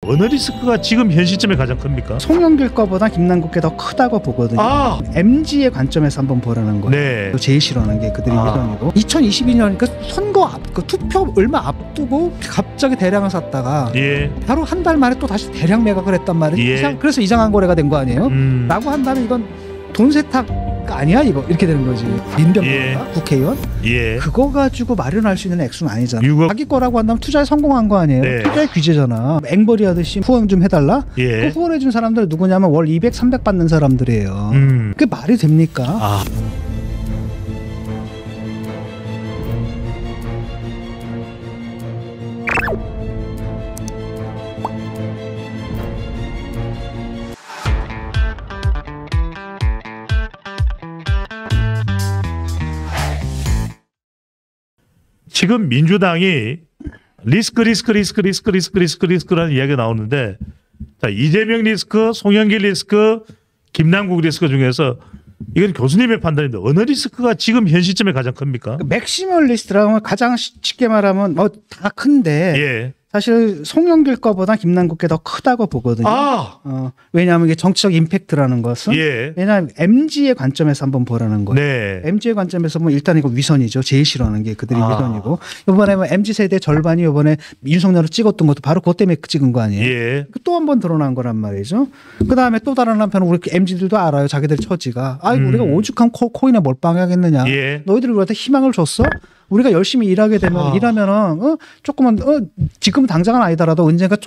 어느 리스크가 지금 현 시점에 가장 큽니까? 송영길 거보다 김남국 게 더 크다고 보거든요. MG의 관점에서 한번 보라는 거예요. 네. 제일 싫어하는 게 그들이 회견이고 2022년 그 선거 그 투표 얼마 앞두고 갑자기 대량을 샀다가 바로 한 달 만에 또 다시 대량 매각을 했단 말이에요. 그래서 이상한 거래가 된 거 아니에요? 라고 한다면 이건 돈 세탁 아니야 이거 이렇게 되는 거지. 민변호사 국회의원 그거 가지고 마련할 수 있는 액수는 아니잖아. 자기 거라고 한다면 투자에 성공한 거 아니에요. 투자의 규제잖아. 앵벌이 하듯이 후원 좀 해달라. 그 후원해 준 사람들 누구냐면 월 200, 300 받는 사람들이에요. 그게 말이 됩니까? 지금 민주당이 리스크라는 이야기가 나오는데, 자, 이재명 리스크, 송영길 리스크, 김남국 리스크 중에서 이건 교수님의 판단인데 어느 리스크가 지금 현 시점에 가장 큽니까? 맥시멀 리스트라면 가장 쉽게 말하면 뭐 다 큰데 사실 송영길 거보다 김남국 게 더 크다고 보거든요. 왜냐하면 이게 정치적 임팩트라는 것은 왜냐하면 MG의 관점에서 한번 보라는 거예요. MG의 관점에서 보면 일단 이거 위선이죠. 제일 싫어하는 게 그들이 위선이고 이번에 뭐 MG 세대 절반이 이번에 윤석열을 찍었던 것도 바로 그것 때문에 찍은 거 아니에요. 또 한 번 드러난 거란 말이죠. 그 다음에 또 다른 한편은 우리 MG들도 알아요. 자기들 처지가. 우리가 오죽한 코인에 몰빵하겠느냐. 너희들이 우리한테 희망을 줬어? 우리가 열심히 일하게 되면 일하면은 조금만 지금 당장은 아니더라도 언젠가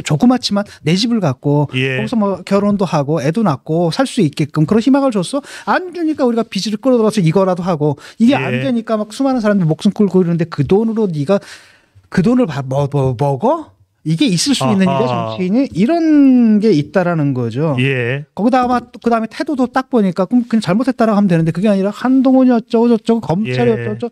조그맣지만 내 집을 갖고 거기서 뭐 결혼도 하고 애도 낳고 살 수 있게끔 그런 희망을 줬어. 안 주니까 우리가 빚을 끌어들어서 이거라도 하고 이게 안 되니까 막 수많은 사람들이 목숨 끌고 이러는데 그 돈으로 네가 그 돈을 먹어? 이게 있을 수 있는 일이야 정치인이 이런 게 있다라는 거죠. 거기다가 그 다음에 태도도 딱 보니까 그냥 잘못했다라고 하면 되는데 그게 아니라 한동훈이 어쩌고 저쩌고 검찰이 어쩌고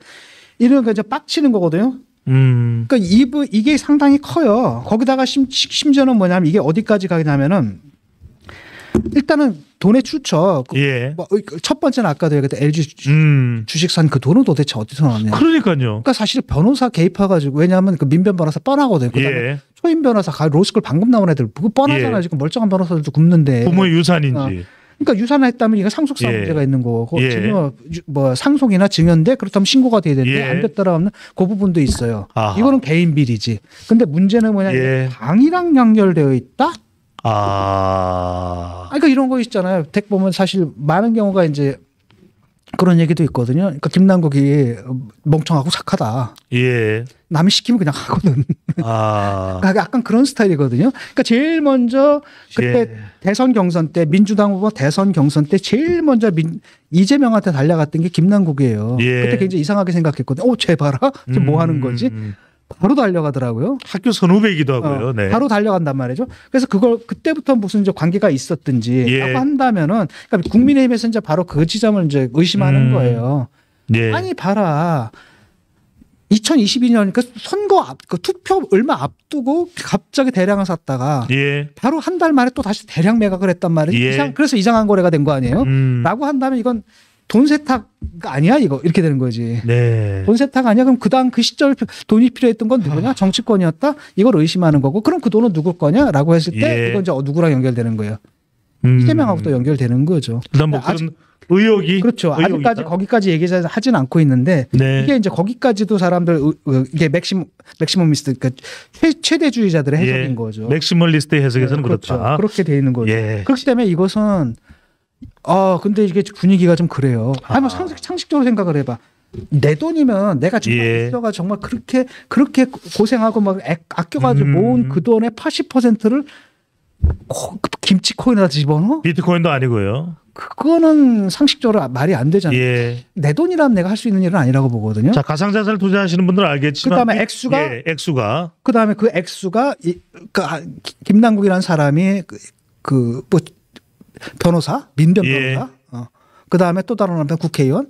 이런 거 이제 빡치는 거거든요. 그러니까 이게 상당히 커요. 거기다가 심지어는 뭐냐면 이게 어디까지 가냐면은 일단은 돈의 출처. 첫 번째는 아까도 얘기했던 LG 주식 산 그 돈은 도대체 어디서 나왔냐. 그러니까요. 그러니까 사실 변호사 개입해가지고 왜냐하면 그 민변 변호사 뻔하거든요. 그다음에 초임 변호사 로스쿨 방금 나온 애들 그거 뻔하잖아요. 지금 멀쩡한 변호사들도 굽는데. 부모의 유산인지. 그러니까 유산을 했다면 이거 상속사 문제가 있는 거고 지금 뭐 상속이나 증여인데 그렇다면 신고가 돼야 되는데 안 됐더라 하면 그 부분도 있어요. 이거는 개인 비리지. 근데 문제는 뭐냐 당이랑 연결되어 있다. 그러니까 이런 거 있잖아요. 댁 보면 사실 많은 경우가 이제 그런 얘기도 있거든요. 그러니까 김남국이 멍청하고 착하다. 남이 시키면 그냥 하거든. 그러니까 약간 그런 스타일이거든요. 그러니까 제일 먼저 그때 대선 경선 때 민주당 후보 대선 경선 때 제일 먼저 이재명한테 달려갔던 게 김남국이에요. 그때 굉장히 이상하게 생각했거든요. 쟤 봐라. 지금 뭐 하는 거지? 바로 달려가더라고요. 학교 선후배이기도 하고요. 바로 달려간단 말이죠. 그래서 그걸 그때부터 무슨 이제 관계가 있었든지라고 한다면은 그러니까 국민의힘에서 이제 바로 그 지점을 이제 의심하는 거예요. 아니 봐라. 2022년 그 선거 그 투표 얼마 앞두고 갑자기 대량을 샀다가 바로 한 달 만에 또 다시 대량 매각을 했단 말이에요. 그래서 이상한 거래가 된 거 아니에요? 라고 한다면 이건 돈 세탁 아니야 이거 이렇게 되는 거지. 돈 세탁 아니야? 그럼 그 시절 돈이 필요했던 건 누구냐? 정치권이었다? 이걸 의심하는 거고 그럼 그 돈은 누구 거냐라고 했을 때 이건 이제 누구랑 연결되는 거예요? 이재명하고 또 연결되는 거죠. 그다음 뭐 그런 의혹이 그렇죠. 아직까지 거기까지 얘기하진 않고 있는데 이게 이제 거기까지도 사람들 이게 맥시멈리스트 그러니까 최대주의자들의 해석인 거죠. 맥시멀리스트의 해석에서는 그렇다. 그렇게 돼 있는 거죠. 그렇기 때문에 이것은 근데 이게 분위기가 좀 그래요. 한번 상식적으로 생각을 해봐. 내 돈이면 내가 정말 있어가 정말 그렇게 고생하고 막 아껴가지고 모은 그 돈의 80%를 김치 코인에다 집어넣어? 비트코인도 아니고요. 그거는 상식적으로 말이 안 되잖아요. 내 돈이라면 내가 할 수 있는 일은 아니라고 보거든요. 자, 가상자산을 투자하시는 분들은 알겠지만 그다음에 액수가 그다음에 그 액수가 김남국이라는 사람이 뭐 변호사 민변 변호사 그다음에 또 다른 한편 국회의원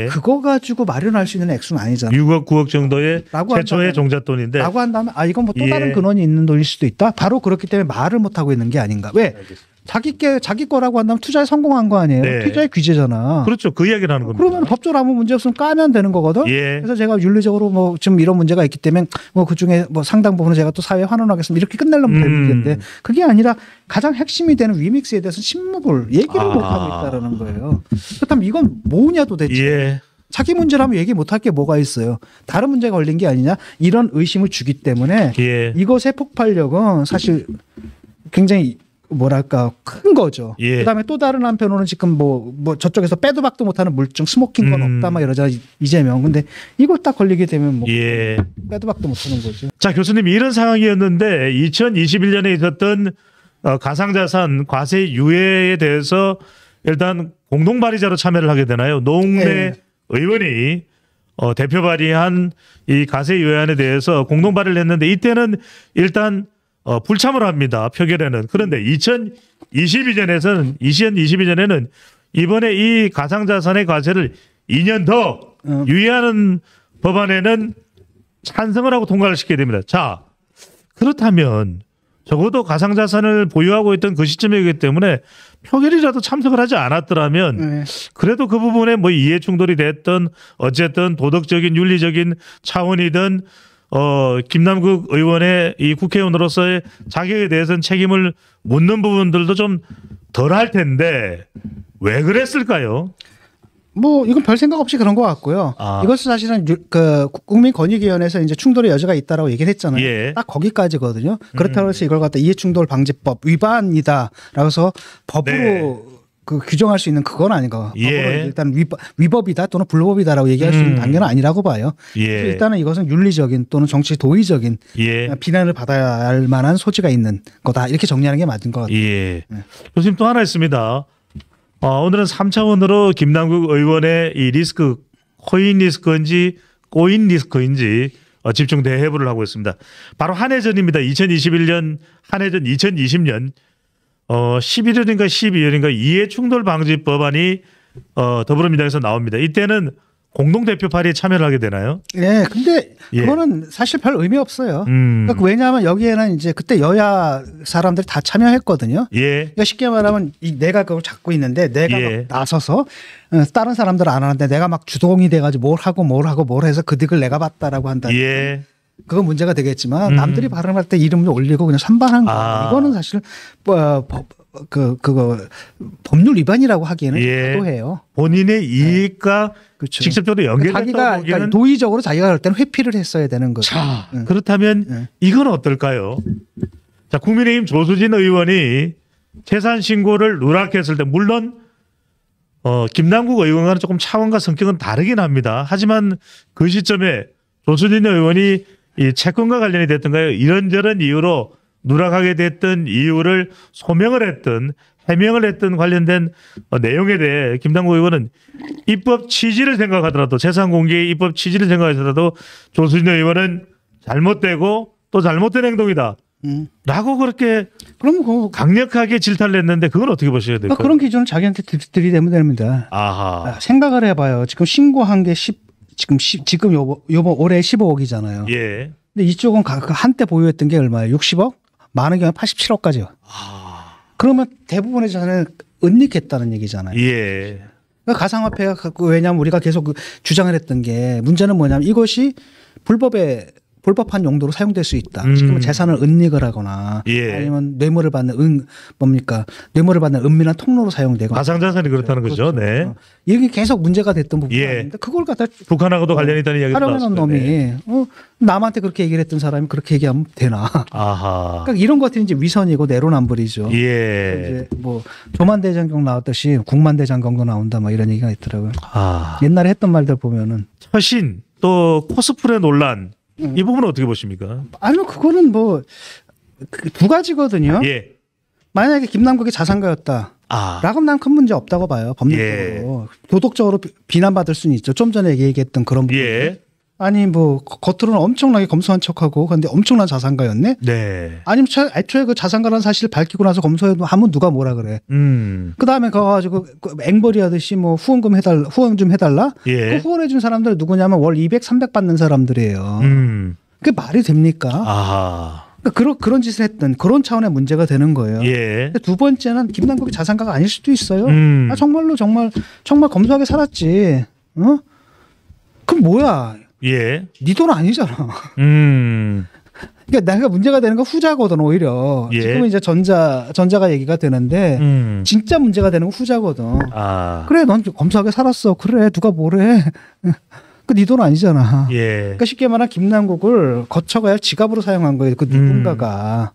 그거 가지고 마련할 수 있는 액수는 아니잖아요. 6억 9억 정도의 최초의 종잣돈인데 라고 한다면 이건 뭐 또 다른 근원이 있는 돈일 수도 있다. 바로 그렇기 때문에 말을 못 하고 있는 게 아닌가. 왜? 자기 거라고 한다면 투자에 성공한 거 아니에요? 네. 투자의 귀재잖아. 그렇죠. 그 이야기를 하는 겁니다. 그러면 법적으로 아무 문제 없으면 까면 되는 거거든. 예. 그래서 제가 윤리적으로 뭐 지금 이런 문제가 있기 때문에 뭐 그중에 뭐 상당 부분은 제가 또 사회에 환원하겠습니다. 이렇게 끝내려면 되는 문제인데 그게 아니라 가장 핵심이 되는 위믹스에 대해서 침묵을 얘기를 못 하고 있다라는 거예요. 그렇다면 이건 뭐냐 도대체. 예. 자기 문제라면 얘기 못할 게 뭐가 있어요. 다른 문제가 걸린 게 아니냐 이런 의심을 주기 때문에 예. 이것의 폭발력은 사실 굉장히 뭐랄까 큰 거죠. 예. 그다음에 또 다른 한편으로는 지금 뭐 저쪽에서 빼도 박도 못하는 물증 스모킹 건 없다 막 이러잖아 이재명. 근데 이걸 딱 걸리게 되면 뭐 예. 빼도 박도 못하는 거죠. 자 교수님 이런 상황이었는데 2021년에 있었던 가상자산 과세 유예에 대해서 일단 공동 발의자로 참여를 하게 되나요? 노웅래 네. 의원이 대표 발의한 이 과세 유예안에 대해서 공동 발의를 했는데 이때는 일단 불참을 합니다. 표결에는. 그런데 2022년에는 이번에 이 가상자산의 과세를 2년 더 유예하는 법안에는 찬성을 하고 통과를 시키게 됩니다. 자, 그렇다면 적어도 가상자산을 보유하고 있던 그 시점이기 때문에 표결이라도 참석을 하지 않았더라면 그래도 그 부분에 뭐 이해 충돌이 됐던 어쨌든 도덕적인 윤리적인 차원이든 김남국 의원의 이 국회의원으로서의 자격에 대해서는 책임을 묻는 부분들도 좀 덜 할 텐데 왜 그랬을까요? 뭐 이건 별 생각 없이 그런 것 같고요. 이것은 사실은 그 국민권익위원회에서 이제 충돌의 여지가 있다라고 얘기를 했잖아요. 예. 딱 거기까지거든요. 그렇다고 해서 이걸 갖다 이해충돌방지법 위반이다라고 해서 법으로 네. 그 규정할 수 있는 그건 아닌가. 예. 법으로 일단 위법이다 또는 불법이다라고 얘기할 수 있는 단계는 아니라고 봐요. 예. 그래서 일단은 이것은 윤리적인 또는 정치 도의적인 예. 비난을 받아야 할 만한 소지가 있는 거다. 이렇게 정리하는 게 맞은 것 같아요. 예. 교수님 또 하나 있습니다. 오늘은 3차원으로 김남국 의원의 이 리스크, 코인 리스크인지 꼬인 리스크인지 집중 대해부를 하고 있습니다. 바로 한해전입니다. 2021년 한해전 2020년 11월인가 12월인가 이해충돌 방지 법안이 더불어민주당에서 나옵니다. 이때는 공동대표 발의에 참여를 하게 되나요? 네, 근데 예. 그거는 사실 별 의미 없어요. 그러니까 왜냐하면 여기에는 이제 그때 여야 사람들이 다 참여했거든요. 예. 그러니까 쉽게 말하면 내가 그걸 잡고 있는데 내가 예. 막 나서서 다른 사람들은 안 하는데 내가 막 주동이 돼가지고 뭘 해서 그 득을 내가 봤다라고 한다. 예. 그건 문제가 되겠지만 남들이 발언할 때 이름을 올리고 그냥 산반한 거. 이거는 사실 그거 법률 위반이라고 하기에는 예. 과도해요. 본인의 이익과 그렇죠. 직접적으로 연결됐다고 자기가 보기에는 그러니까 도의적으로 자기가 할 때는 회피를 했어야 되는 거죠. 자, 그렇다면 이건 어떨까요? 자, 국민의힘 조수진 의원이 재산 신고를 누락했을 때 물론 김남국 의원과는 조금 차원과 성격은 다르긴 합니다. 하지만 그 시점에 조수진 의원이 이 채권과 관련이 됐던가요? 이런저런 이유로 누락하게 됐던 이유를 소명을 했던 해명을 했던 관련된 내용에 대해 김남국 의원은 입법 취지를 생각하더라도 재산 공개의 입법 취지를 생각하더라도 조수진 의원은 잘못되고 또 잘못된 행동이다. 라고 그렇게 그럼 강력하게 질타를 했는데 그건 어떻게 보셔야 될까요? 그런 기준을 자기한테 들이대면 됩니다. 아하. 생각을 해봐요. 지금 신고한 게 지금 요번 올해 15억이잖아요. 예. 근데 이쪽은 한때 보유했던 게 얼마예요? 60억? 많은 경우에 87억까지요. 그러면 대부분의 자산을 은닉했다는 얘기잖아요. 예. 그러니까 가상화폐가 왜냐하면 우리가 계속 주장을 했던 게 문제는 뭐냐면 이것이 불법한 용도로 사용될 수 있다. 지금은 재산을 은닉을 하거나 예. 아니면 뇌물을 받는 뇌물을 받는 은밀한 통로로 사용되고 가상자산이 그렇다는 거죠. 그렇죠. 네. 이게 계속 문제가 됐던 부분이 예. 있는데 그걸 갖다 북한하고도 관련이 있다는 이야기가 활용하는 나왔습니다. 놈이 네. 남한테 그렇게 얘기를 했던 사람이 그렇게 얘기하면 되나? 아하. 그러니까 이런 것들이 이제 위선이고 내로남불이죠. 예. 이제 뭐 조만대장경 나왔듯이 국만대장경도 나온다 막 이런 얘기가 있더라고요. 옛날에 했던 말들 보면은 처신 또 코스프레 논란 이 부분은 어떻게 보십니까? 아니면 그거는 뭐 두 가지거든요. 예. 만약에 김남국이 자산가였다. 라고 난 큰 문제 없다고 봐요. 법률적으로. 도덕적으로 비난받을 수는 있죠. 좀 전에 얘기했던 그런 부분. 예. 아니 뭐 겉으로는 엄청나게 검소한 척하고 근데 엄청난 자산가였네. 네. 아니면 애초에 그 자산가라는 사실을 밝히고 나서 검소하면 누가 뭐라 그래. 그다음에 가가지고 앵벌이 하듯이 뭐 후원 좀 해달라. 예. 그 후원해준 사람들 누구냐면 월 200, 300 받는 사람들이에요. 그게 말이 됩니까? 아하. 그러니까 그런 짓을 했던 그런 차원의 문제가 되는 거예요. 예. 두 번째는 김남국이 자산가가 아닐 수도 있어요. 정말 검소하게 살았지. 어? 그럼 뭐야? 예. 네 돈 아니잖아. 그러니까 내가 문제가 되는 건 후자거든 오히려. 예. 지금은 이제 전자가 얘기가 되는데 진짜 문제가 되는 건 후자거든. 그래, 넌 검소하게 살았어. 그래, 누가 뭐래? 그 네 돈 아니잖아. 예. 그러니까 쉽게 말하면 김남국을 거쳐가야 할 지갑으로 사용한 거예요. 그 누군가가.